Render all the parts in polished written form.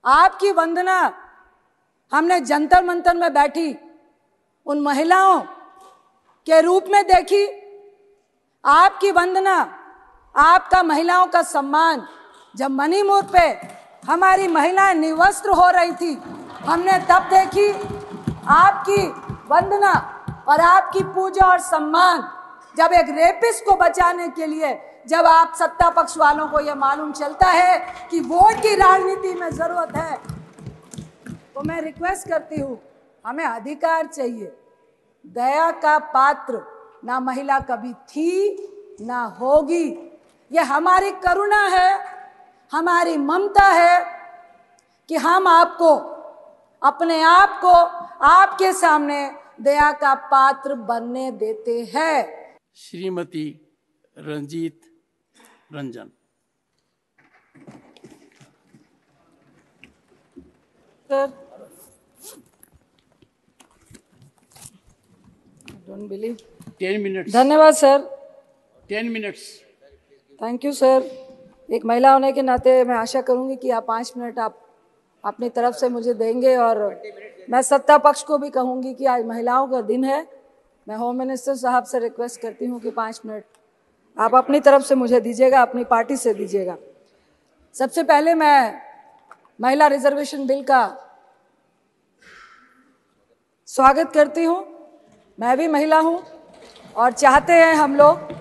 आपकी वंदना हमने जंतर मंतर में बैठी उन महिलाओं के रूप में देखी। आपकी वंदना, आपका महिलाओं का सम्मान जब मणिपुर पे हमारी महिलाएं निवस्त्र हो रही थी, हमने तब देखी। आपकी वंदना और आपकी पूजा और सम्मान जब एक रेपिस्ट को बचाने के लिए, जब आप सत्ता पक्ष वालों को यह मालूम चलता है कि वोट की राजनीति में जरूरत है, तो मैं रिक्वेस्ट करती हूँ, हमें अधिकार चाहिए। दया का पात्र ना महिला कभी थी ना होगी। ये हमारी करुणा है, हमारी ममता है कि हम आपको, अपने आप को आपके सामने दया का पात्र बनने देते हैं। Shrimati Ranjeet Ranjan. Sir, don't believe. 10 minutes. धन्यवाद sir. 10 minutes. Thank you sir. एक महिला होने के नाते मैं आशा करूंगी कि आप 5 मिनट आप अपनी तरफ से मुझे देंगे, और मैं सत्ता पक्ष को भी कहूंगी कि आज महिलाओं का दिन है। मैं होम मिनिस्टर साहब से रिक्वेस्ट करती हूं कि 5 मिनट आप अपनी तरफ से मुझे दीजिएगा, अपनी पार्टी से दीजिएगा। सबसे पहले मैं महिला रिजर्वेशन बिल का स्वागत करती हूं। मैं भी महिला हूं और चाहते हैं हम लोग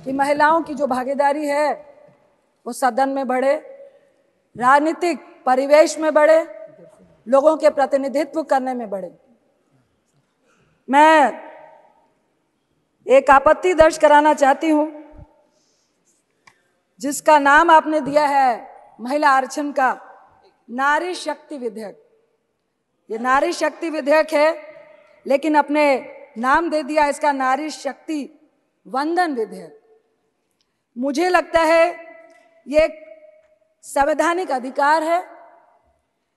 कि महिलाओं की जो भागीदारी है वो सदन में बढ़े, राजनीतिक परिवेश में बढ़े, लोगों के प्रतिनिधित्व करने में बढ़े। मैं एक आपत्ति दर्ज कराना चाहती हूं, जिसका नाम आपने दिया है महिला आरक्षण का नारी शक्ति विधेयक। ये नारी शक्ति विधेयक है, लेकिन अपने नाम दे दिया इसका नारी शक्ति वंदन विधेयक। मुझे लगता है ये एक संवैधानिक अधिकार है,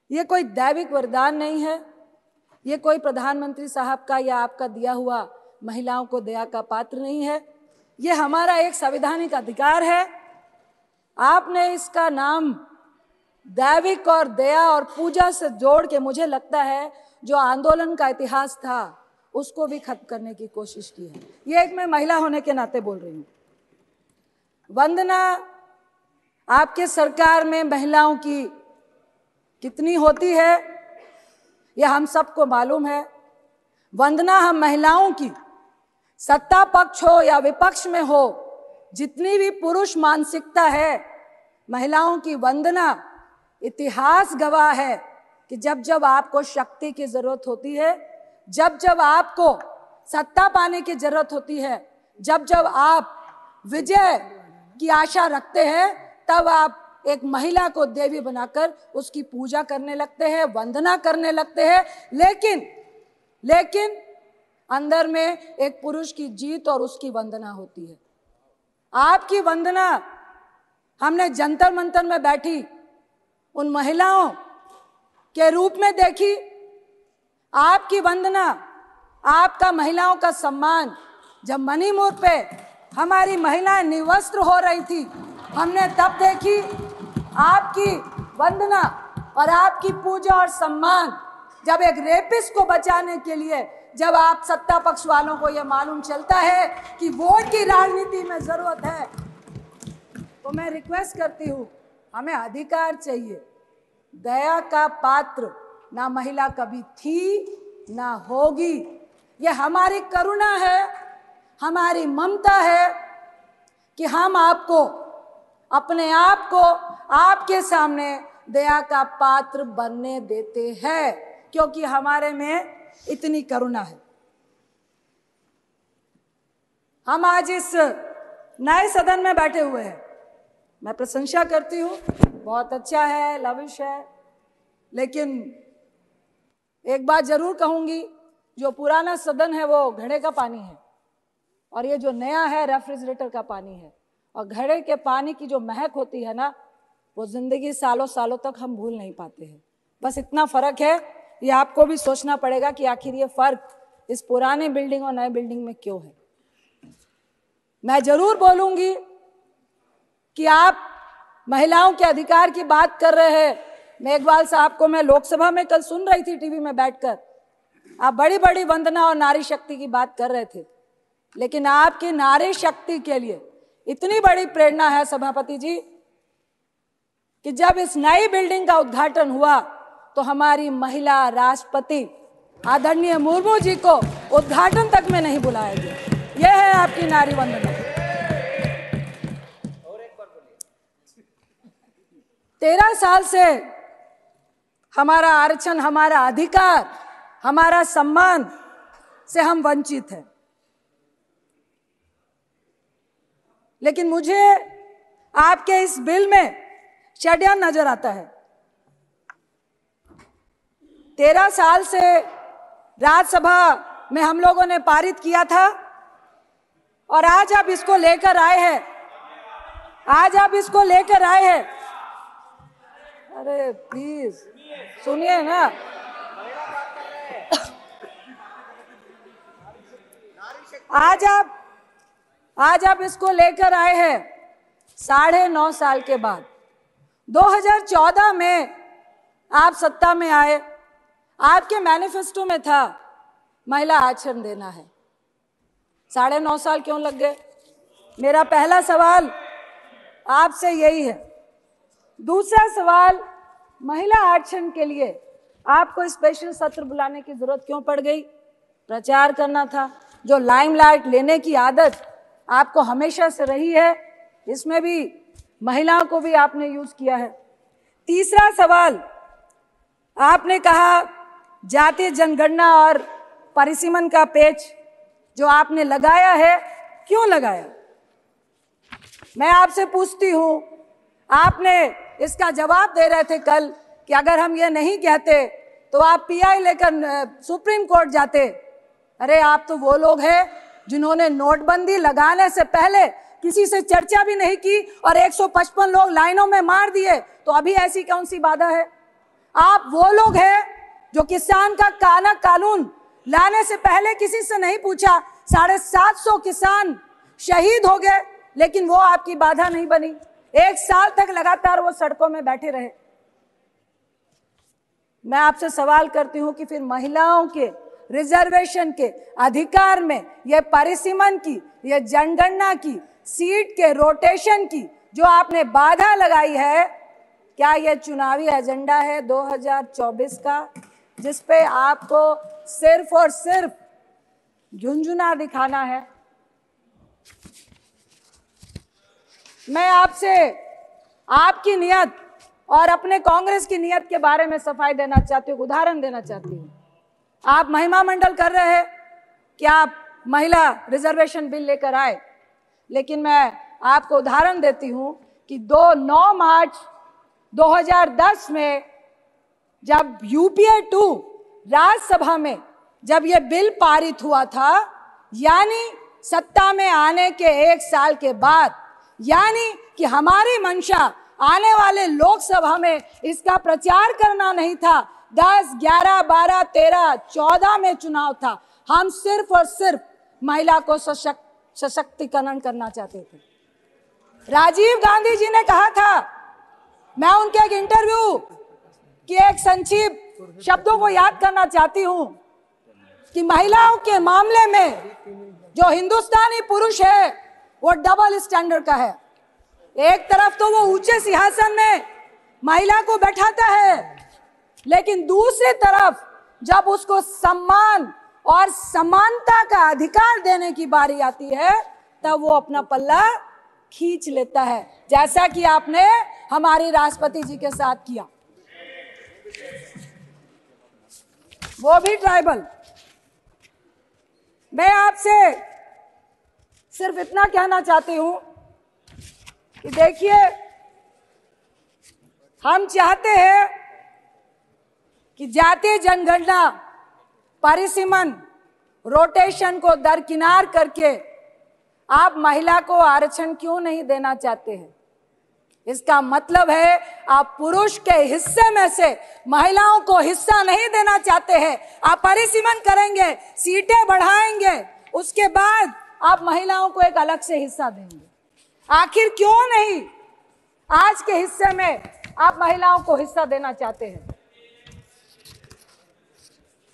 ये कोई दैविक वरदान नहीं है, ये कोई प्रधानमंत्री साहब का या आपका दिया हुआ महिलाओं को दया का पात्र नहीं है। ये हमारा एक संवैधानिक अधिकार है। आपने इसका नाम दैविक और दया और पूजा से जोड़ के, मुझे लगता है जो आंदोलन का इतिहास था उसको भी खत्म करने की कोशिश की है। ये एक मैं महिला होने के नाते बोल रही हूँ। वंदना आपके सरकार में महिलाओं की कितनी होती है यह हम सबको मालूम है। वंदना हम महिलाओं की, सत्ता पक्ष हो या विपक्ष में हो, जितनी भी पुरुष मानसिकता है, महिलाओं की वंदना इतिहास गवाह है कि जब जब आपको शक्ति की जरूरत होती है, जब जब आपको सत्ता पाने की जरूरत होती है, जब जब आप विजय की आशा रखते हैं, तब आप एक महिला को देवी बनाकर उसकी पूजा करने लगते हैं, वंदना करने लगते हैं। लेकिन अंदर में एक पुरुष की जीत और उसकी वंदना होती है। आपकी वंदना हमने जंतर मंतर में बैठी उन महिलाओं के रूप में देखी। आपकी वंदना, आपका महिलाओं का सम्मान जब मणिपुर पे हमारी महिलाएं निवस्त्र हो रही थी, हमने तब देखी। आपकी वंदना और आपकी पूजा और सम्मान जब एक रेपिस्ट को बचाने के लिए, जब आप सत्ता पक्ष वालों को यह मालूम चलता है कि वोट की राजनीति में जरूरत है, तो मैं रिक्वेस्ट करती हूँ, हमें अधिकार चाहिए। दया का पात्र ना महिला कभी थी ना होगी। ये हमारी करुणा है, हमारी ममता है कि हम आपको, अपने आप को आपके सामने दया का पात्र बनने देते हैं, क्योंकि हमारे में इतनी करुणा है। हम आज इस नए सदन में बैठे हुए हैं, मैं प्रशंसा करती हूँ, बहुत अच्छा है, लविश है। लेकिन एक बात जरूर कहूंगी, जो पुराना सदन है वो घड़े का पानी है, और ये जो नया है रेफ्रिजरेटर का पानी है। और घड़े के पानी की जो महक होती है ना, वो जिंदगी सालों सालों तक हम भूल नहीं पाते हैं। बस इतना फर्क है, ये आपको भी सोचना पड़ेगा कि आखिर ये फर्क इस पुराने बिल्डिंग और नए बिल्डिंग में क्यों है। मैं जरूर बोलूंगी कि आप महिलाओं के अधिकार की बात कर रहे हैं, मेघवाल साहब को मैं लोकसभा में कल सुन रही थी टीवी में बैठकर, आप बड़ी बड़ी वंदना और नारी शक्ति की बात कर रहे थे, लेकिन आपकी नारी शक्ति के लिए इतनी बड़ी प्रेरणा है सभापति जी कि जब इस नई बिल्डिंग का उद्घाटन हुआ तो हमारी महिला राष्ट्रपति आदरणीय मुर्मू जी को उद्घाटन तक में नहीं बुलाया गया। यह है आपकी नारी वंदना। 13 साल से हमारा आरक्षण, हमारा अधिकार, हमारा सम्मान से हम वंचित हैं, लेकिन मुझे आपके इस बिल में षड्यंत्र नजर आता है। 13 साल से राज्यसभा में हम लोगों ने पारित किया था और आज आप इसको लेकर आए हैं, अरे प्लीज सुनिए ना। आज आप इसको लेकर आए हैं 9.5 साल के बाद। 2014 में आप सत्ता में आए, आपके मैनिफेस्टो में था महिला आरक्षण देना है। 9.5 साल क्यों लग गए? मेरा पहला सवाल आपसे यही है। दूसरा सवाल, महिला आरक्षण के लिए आपको स्पेशल सत्र बुलाने की जरूरत क्यों पड़ गई? प्रचार करना था। जो लाइमलाइट लेने की आदत आपको हमेशा से रही है, इसमें भी महिलाओं को भी आपने यूज किया है। तीसरा सवाल, आपने कहा जातीय जनगणना और परिसीमन का पेच जो आपने लगाया है, क्यों लगाया? मैं आपसे पूछती हूं, आपने इसका जवाब दे रहे थे कल कि अगर हम ये नहीं कहते तो आप पीआई लेकर सुप्रीम कोर्ट जाते। अरे आप तो वो लोग हैं जिन्होंने नोटबंदी लगाने से पहले किसी से चर्चा भी नहीं की और 155 लोग लाइनों में मार दिए, तो अभी ऐसी कौन सी बाधा है? आप वो लोग हैं जो किसान का काला कानून लाने से पहले किसी से नहीं पूछा, 750 किसान शहीद हो गए, लेकिन वो आपकी बाधा नहीं बनी। 1 साल तक लगातार वो सड़कों में बैठे रहे। मैं आपसे सवाल करती हूं कि फिर महिलाओं के रिजर्वेशन के अधिकार में ये परिसीमन की, ये जनगणना की, सीट के रोटेशन की जो आपने बाधा लगाई है, क्या ये चुनावी एजेंडा है 2024 का, जिस पे आपको सिर्फ और सिर्फ झुंझुना दिखाना है? मैं आपसे आपकी नियत और अपने कांग्रेस की नियत के बारे में सफाई देना चाहती हूँ, उदाहरण देना चाहती हूँ। आप महिमा मंडल कर रहे हैं कि आप महिला रिजर्वेशन बिल लेकर आए, लेकिन मैं आपको उदाहरण देती हूं कि 9 मार्च 2010 में जब यूपीए 2 राज्यसभा में जब यह बिल पारित हुआ था, यानी सत्ता में आने के 1 साल के बाद, यानी कि हमारी मंशा आने वाले लोकसभा में इसका प्रचार करना नहीं था। 10, 11, 12, 13, 14 में चुनाव था। हम सिर्फ और सिर्फ महिला को सशक्तिकरण करना चाहते थे। राजीव गांधी जी ने कहा था, मैं उनके एक इंटरव्यू की एक संक्षिप्त शब्दों को याद करना चाहती हूं कि महिलाओं के मामले में जो हिंदुस्तानी पुरुष है वो डबल स्टैंडर्ड का है। एक तरफ तो वो ऊंचे सिंहासन में महिला को बैठाता है, लेकिन दूसरी तरफ जब उसको सम्मान और समानता का अधिकार देने की बारी आती है, तब वो अपना पल्ला खींच लेता है, जैसा कि आपने हमारी राष्ट्रपति जी के साथ किया, वो भी ट्राइबल। मैं आपसे सिर्फ इतना कहना चाहती हूं कि देखिए, हम चाहते हैं कि जातीय जनगणना, परिसीमन, रोटेशन को दरकिनार करके आप महिला को आरक्षण क्यों नहीं देना चाहते हैं? इसका मतलब है आप पुरुष के हिस्से में से महिलाओं को हिस्सा नहीं देना चाहते हैं। आप परिसीमन करेंगे, सीटें बढ़ाएंगे, उसके बाद आप महिलाओं को एक अलग से हिस्सा देंगे। आखिर क्यों नहीं आज के हिस्से में आप महिलाओं को हिस्सा देना चाहते हैं।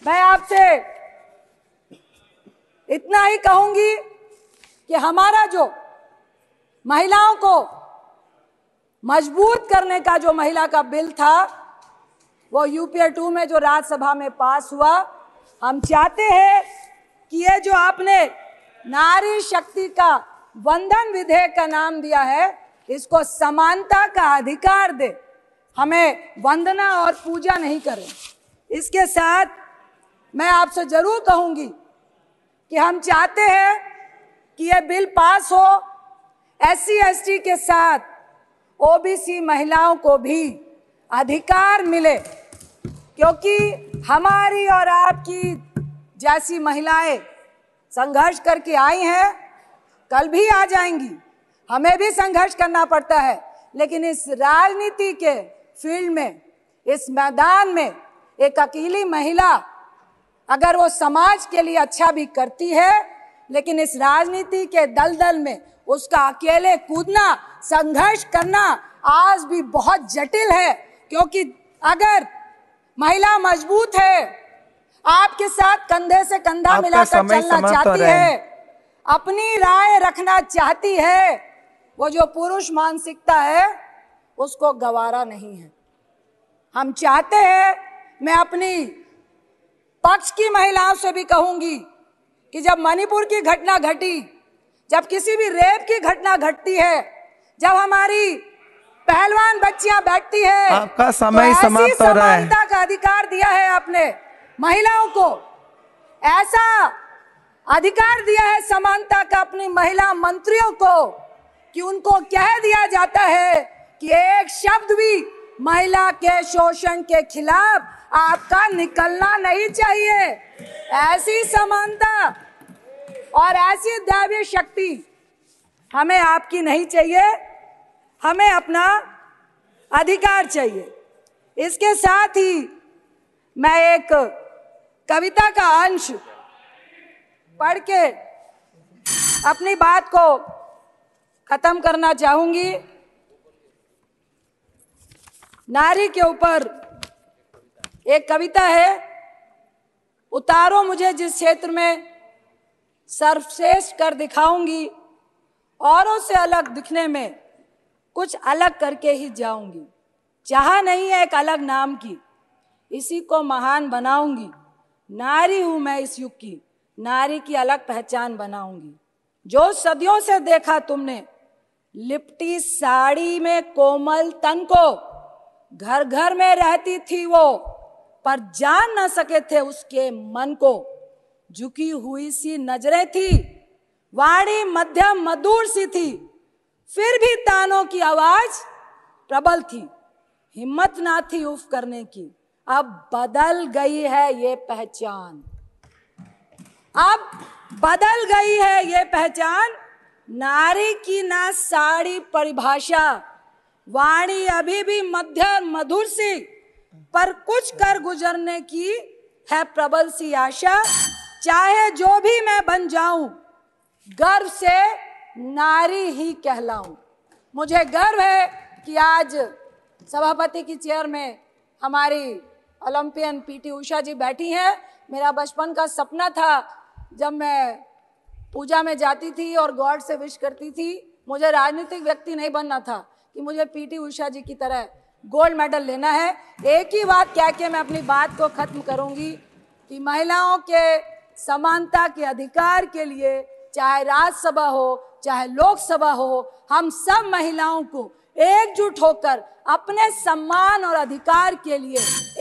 मैं आपसे इतना ही कहूंगी कि हमारा जो महिलाओं को मजबूत करने का जो महिला का बिल था, वो यूपीए 2 में जो राज्यसभा में पास हुआ, हम चाहते हैं कि ये जो आपने नारी शक्ति का वंदन विधेयक का नाम दिया है, इसको समानता का अधिकार दे, हमें वंदना और पूजा नहीं करें। इसके साथ मैं आपसे जरूर कहूंगी कि हम चाहते हैं कि ये बिल पास हो, SC ST के साथ OBC महिलाओं को भी अधिकार मिले, क्योंकि हमारी और आपकी जैसी महिलाएं संघर्ष करके आई हैं, कल भी आ जाएंगी। हमें भी संघर्ष करना पड़ता है, लेकिन इस राजनीति के फील्ड में, इस मैदान में एक अकेली महिला अगर वो समाज के लिए अच्छा भी करती है, लेकिन इस राजनीति के दलदल में उसका अकेले कूदना, संघर्ष करना आज भी बहुत जटिल है। क्योंकि अगर महिला मजबूत है, आपके साथ कंधे से कंधा मिलाकर चलना चाहती है, अपनी राय रखना चाहती है, वो जो पुरुष मानसिकता है उसको गवारा नहीं है। हम चाहते हैं, मैं अपनी पक्ष की महिलाओं से भी कहूंगी कि जब मणिपुर की घटना घटी, जब किसी भी रेप की घटना घटती है, जब हमारी पहलवान बच्चियां बैठती है, आपका समय तो समाप्त हो रहा है। समानता का अधिकार दिया है आपने महिलाओं को, ऐसा अधिकार दिया है समानता का अपनी महिला मंत्रियों को कि उनको कह दिया जाता है कि एक शब्द भी महिला के शोषण के खिलाफ आपका निकलना नहीं चाहिए। ऐसी समानता और ऐसी दैवीय शक्ति हमें आपकी नहीं चाहिए, हमें अपना अधिकार चाहिए। इसके साथ ही मैं एक कविता का अंश पढ़ के अपनी बात को खत्म करना चाहूंगी। नारी के ऊपर एक कविता है, उतारो मुझे जिस क्षेत्र में सर्वश्रेष्ठ कर दिखाऊंगी, औरों से अलग दिखने में कुछ अलग करके ही जाऊंगी। चाह नहीं है एक अलग नाम की, इसी को महान बनाऊंगी। नारी हूं मैं इस युग की, नारी की अलग पहचान बनाऊंगी। जो सदियों से देखा तुमने लिपटी साड़ी में कोमल तन को, घर घर में रहती थी वो पर जान न सके थे उसके मन को। झुकी हुई सी नजरें थी, वाणी मध्यम मधुर सी थी, फिर भी तानों की आवाज प्रबल थी। हिम्मत ना थी उफ करने की, अब बदल गई है ये पहचान। अब बदल गई है ये पहचान, नारी की ना साड़ी परिभाषा, वाणी अभी भी मध्यम मधुर सी, पर कुछ कर गुजरने की है प्रबल सी आशा। चाहे जो भी मैं बन जाऊं, गर्व से नारी ही कहलाऊं। मुझे गर्व है कि आज सभापति की चेयर में हमारी ओलंपियन PT उषा जी बैठी हैं। मेरा बचपन का सपना था, जब मैं पूजा में जाती थी और गॉड से विश करती थी, मुझे राजनीतिक व्यक्ति नहीं बनना था, कि मुझे PT उषा जी की तरह गोल्ड मेडल लेना है। एक ही बात कह के मैं अपनी बात को खत्म करूंगी कि महिलाओं के समानता के अधिकार के लिए, चाहे राज्यसभा हो चाहे लोकसभा हो, हम सब महिलाओं को एकजुट होकर अपने सम्मान और अधिकार के लिए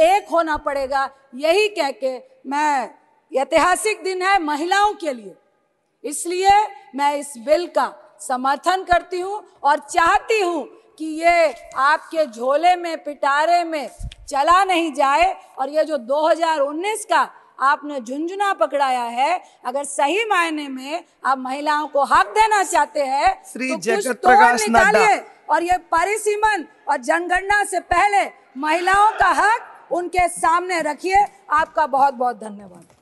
एक होना पड़ेगा। यही कह के मैं, ऐतिहासिक दिन है महिलाओं के लिए, इसलिए मैं इस बिल का समर्थन करती हूं और चाहती हूं कि ये आपके झोले में, पिटारे में चला नहीं जाए। और ये जो 2019 का आपने झुंझुना पकड़ाया है, अगर सही मायने में आप महिलाओं को हक देना चाहते हैं तो कुछ तोड़ निकालिए और ये परिसीमन और जनगणना से पहले महिलाओं का हक उनके सामने रखिए। आपका बहुत बहुत धन्यवाद।